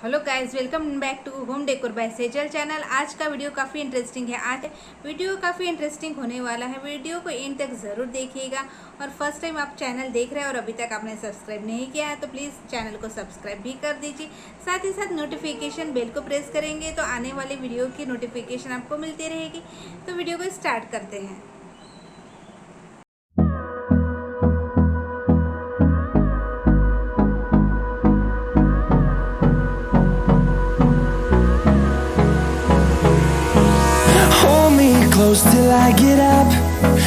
Hello guys, welcome back to home decor by Sejal channel. आज का video काफ़ी interesting है। आज वीडियो काफ़ी इंटरेस्टिंग होने वाला है। वीडियो को एंड तक ज़रूर देखिएगा। और फर्स्ट टाइम आप चैनल देख रहे हैं और अभी तक आपने सब्सक्राइब नहीं किया है तो प्लीज़ चैनल को सब्सक्राइब भी कर दीजिए। साथ ही साथ नोटिफिकेशन बेल को प्रेस करेंगे तो आने वाले वीडियो की नोटिफिकेशन आपको मिलती रहेगी। तो वीडियो को स्टार्ट करते हैं। Close till I get up.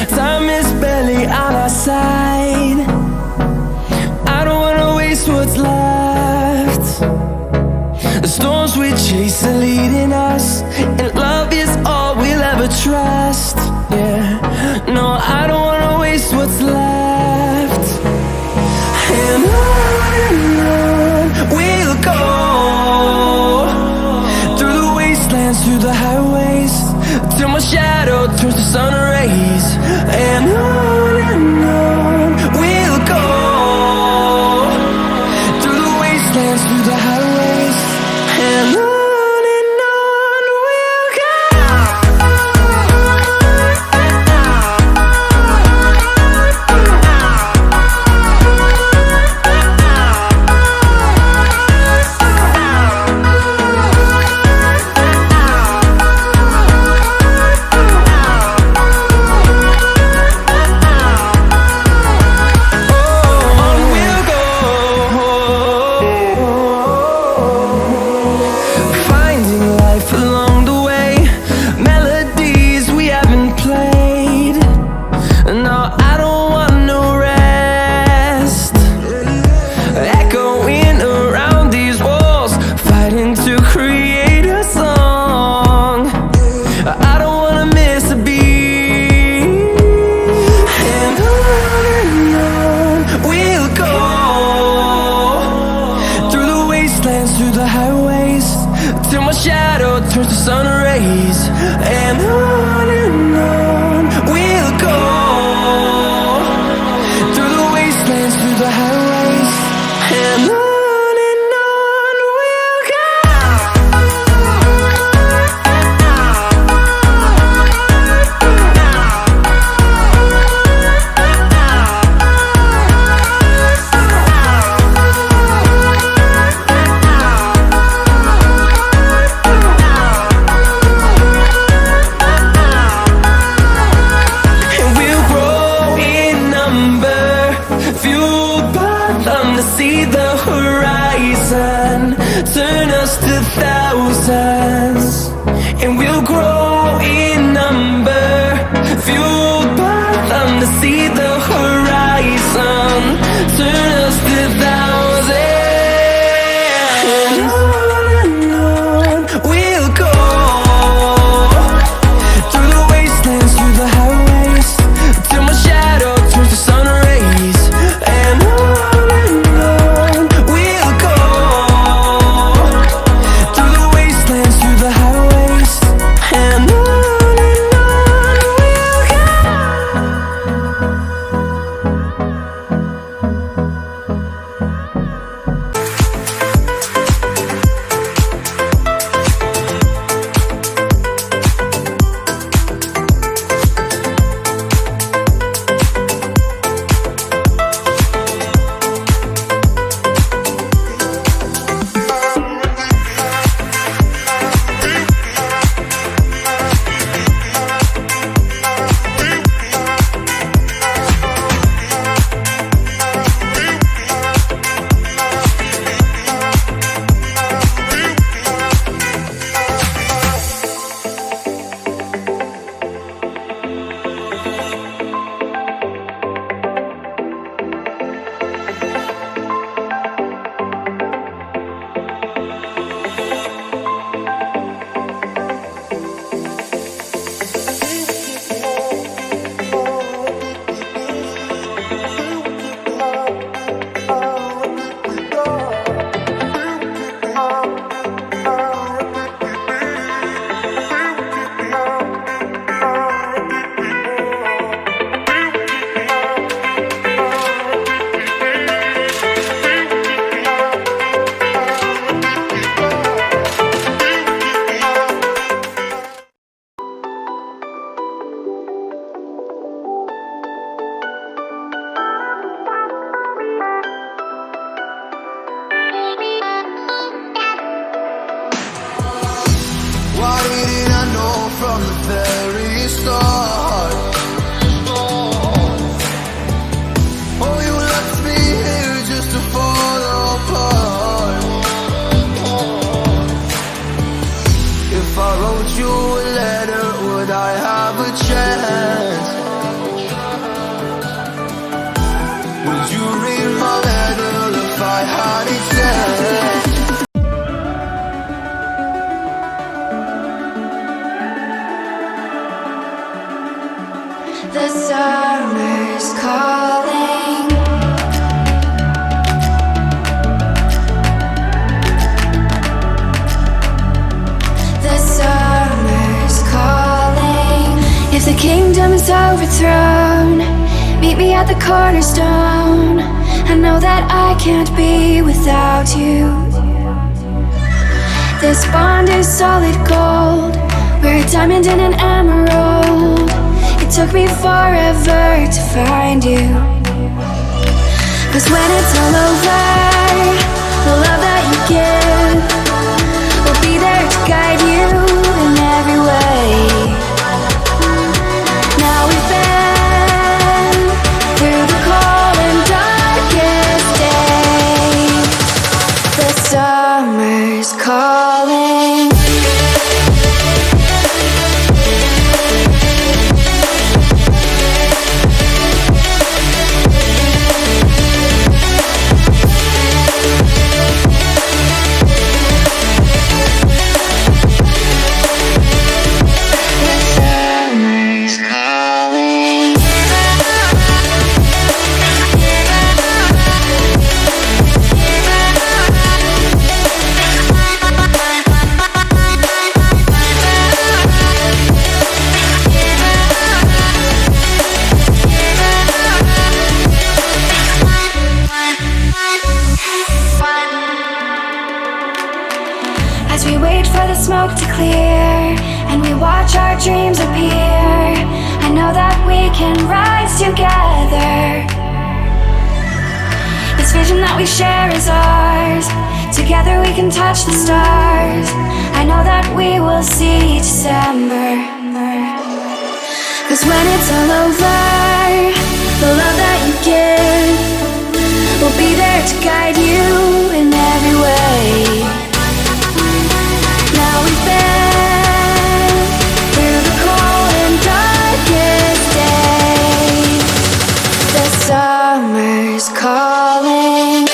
Time is barely on our side. I don't wanna waste what's left. The storms we chase are leading us, and love is all we'll ever trust. Yeah, no, I don't wanna waste what's left. And on we'll go, through the wastelands, through the highways, till my shadow turns to sun rays. And on we'll go, through the wastelands, through the highways, and on we'll go. Through the highways, till my shadow turns to sun rays. And on we'll go, through the wastelands, through the highways, and on we'll go. See the horizon, turn us to thousands, and we'll grow in number, fueled by them to see the horizon, turn us to thousands, and on we'll go, through the wastelands, through the highways, till my shadow turns to sun rays. And we'll go, through the wastelands, from the very start. Oh, you left me here just to fall apart. If I wrote you a letter, would I have a chance? Would you read my letter if I had a chance? The summer's calling. The summer's calling. If the kingdom is overthrown, meet me at the cornerstone. I know that I can't be without you. This bond is solid gold. We're a diamond and an emerald. It took me forever to find you. 'Cause when it's all over, the love that you give will be there to guide you in every way. Now we've been through the cold and darkest days. The summer's calling. As we wait for the smoke to clear and we watch our dreams appear, I know that we can rise together. This vision that we share is ours. Together we can touch the stars. I know that we will see December. 'Cause when it's all over, the love that you give will be there to guide you in every way. Now we've been through the cold and darkest days. The summer's calling.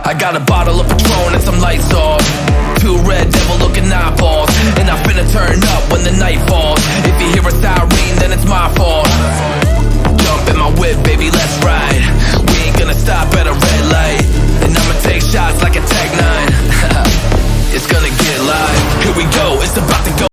I got a bottle of Patron and some lights off. Two red devil looking eyeballs. And I finna turn up when the night falls. If